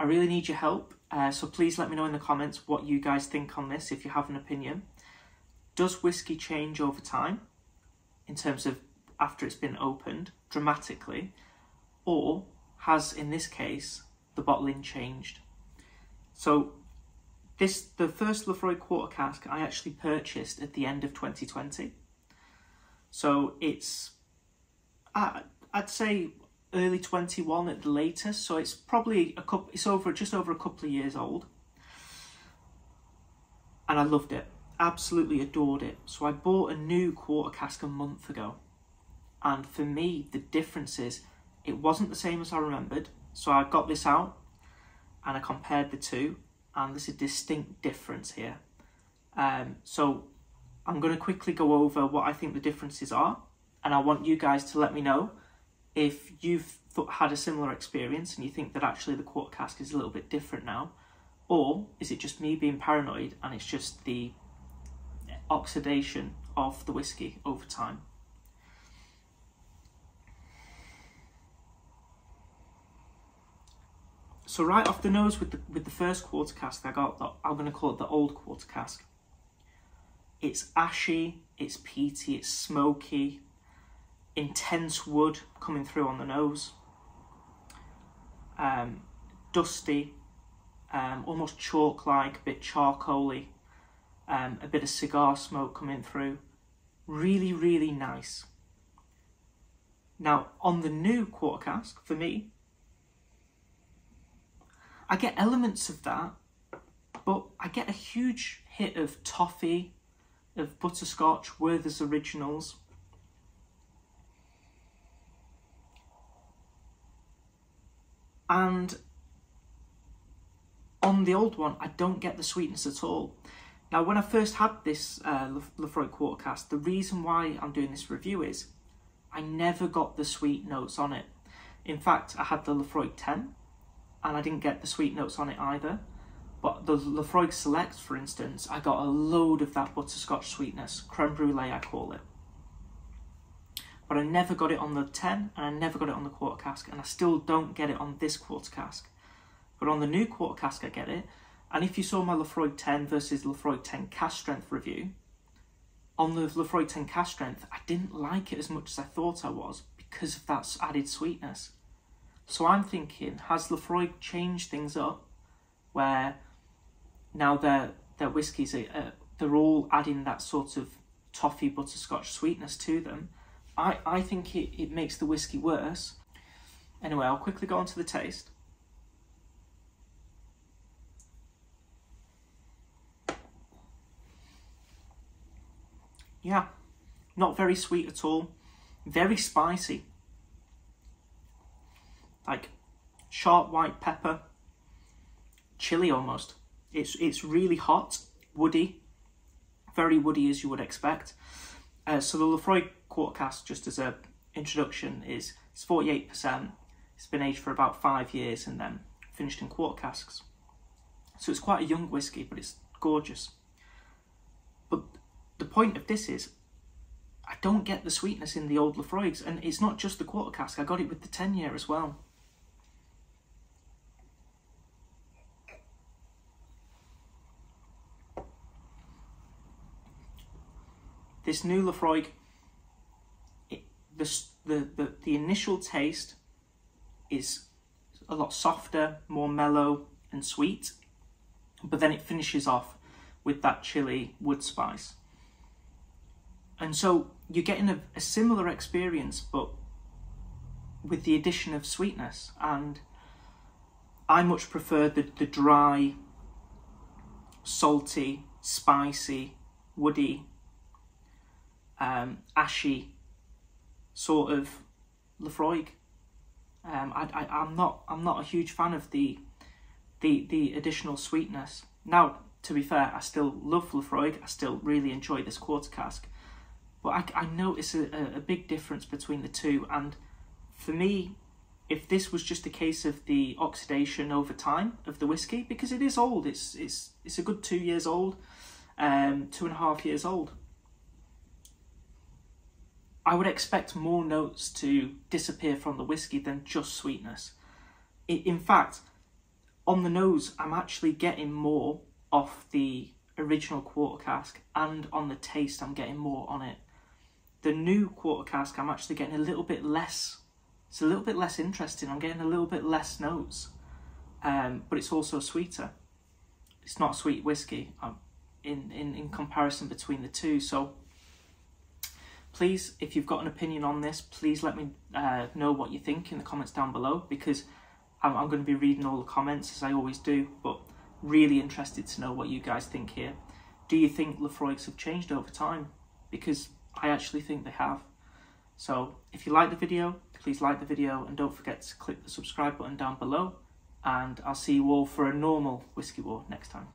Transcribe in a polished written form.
I really need your help. So please let me know in the comments what you guys think on this, if you have an opinion. Does whiskey change over time in terms of after it's been opened dramatically, or has, in this case, the bottling changed? So the first Laphroaig quarter cask I actually purchased at the end of 2020. So it's, I'd say early 21 at the latest. So it's probably just over a couple of years old. And I loved it, absolutely adored it. So I bought a new quarter cask a month ago. And for me, the difference is, it wasn't the same as I remembered. So I got this out and I compared the two, and there's a distinct difference here. So I'm going to quickly go over what I think the differences are, and I want you guys to let me know if you've had a similar experience and you think that actually the quarter cask is a little bit different now, or is it just me being paranoid and it's just the oxidation of the whiskey over time. So right off the nose with the first quarter cask I got, I'm going to call it the old quarter cask. It's ashy, it's peaty, it's smoky, intense wood coming through on the nose, dusty, almost chalk-like, a bit charcoaly, a bit of cigar smoke coming through. Really, really nice. Now, on the new quarter cask, for me, I get elements of that, but I get a huge hit of toffee, of butterscotch, Werther's Originals. And on the old one, I don't get the sweetness at all. Now, when I first had this Laphroaig quarter cask, the reason why I'm doing this review is I never got the sweet notes on it. In fact, I had the Laphroaig 10, and I didn't get the sweet notes on it either. But the Laphroaig Select, for instance, I got a load of that butterscotch sweetness, creme brulee I call it. But I never got it on the 10, and I never got it on the quarter cask, and I still don't get it on this quarter cask. But on the new quarter cask I get it, and if you saw my Laphroaig 10 versus Laphroaig 10 cask strength review, on the Laphroaig 10 cask strength, I didn't like it as much as I thought I was because of that added sweetness. So I'm thinking, has Laphroaig changed things up where now their whiskies, they're all adding that sort of toffee butterscotch sweetness to them? I think it makes the whiskey worse. Anyway, I'll quickly go on to the taste. Yeah, not very sweet at all. Very spicy. Like sharp white pepper, chili almost. It's really hot, woody, very woody as you would expect. So the Laphroaig quarter cask, just as an introduction, it's 48%. It's been aged for about 5 years and then finished in quarter casks. So it's quite a young whiskey, but it's gorgeous. But the point of this is, I don't get the sweetness in the old Laphroaigs, and it's not just the quarter cask. I got it with the 10-year as well. This new Laphroaig, the initial taste is a lot softer, more mellow and sweet, but then it finishes off with that chili wood spice. And so you're getting a similar experience, but with the addition of sweetness. And I much prefer the dry, salty, spicy, woody, ashy sort of Laphroaig. I'm not a huge fan of the additional sweetness. Now, to be fair, I still love Laphroaig. I still really enjoy this quarter cask, but I notice a big difference between the two. And for me, if this was just a case of the oxidation over time of the whiskey, because it is old, it's a good 2 years old, 2.5 years old, I would expect more notes to disappear from the whiskey than just sweetness. In fact, On the nose, I'm actually getting more off the original quarter cask, and on the taste, I'm getting more on it. The new quarter cask, I'm actually getting a little bit less. It's a little bit less interesting. I'm getting a little bit less notes, but it's also sweeter. It's not a sweet whiskey in comparison between the two. So please, if you've got an opinion on this, please let me know what you think in the comments down below, because I'm going to be reading all the comments as I always do, but really interested to know what you guys think here. Do you think Laphroaigs have changed over time? Because I actually think they have. So if you like the video, please like the video, and don't forget to click the subscribe button down below, and I'll see you all for a normal Whiskey War next time.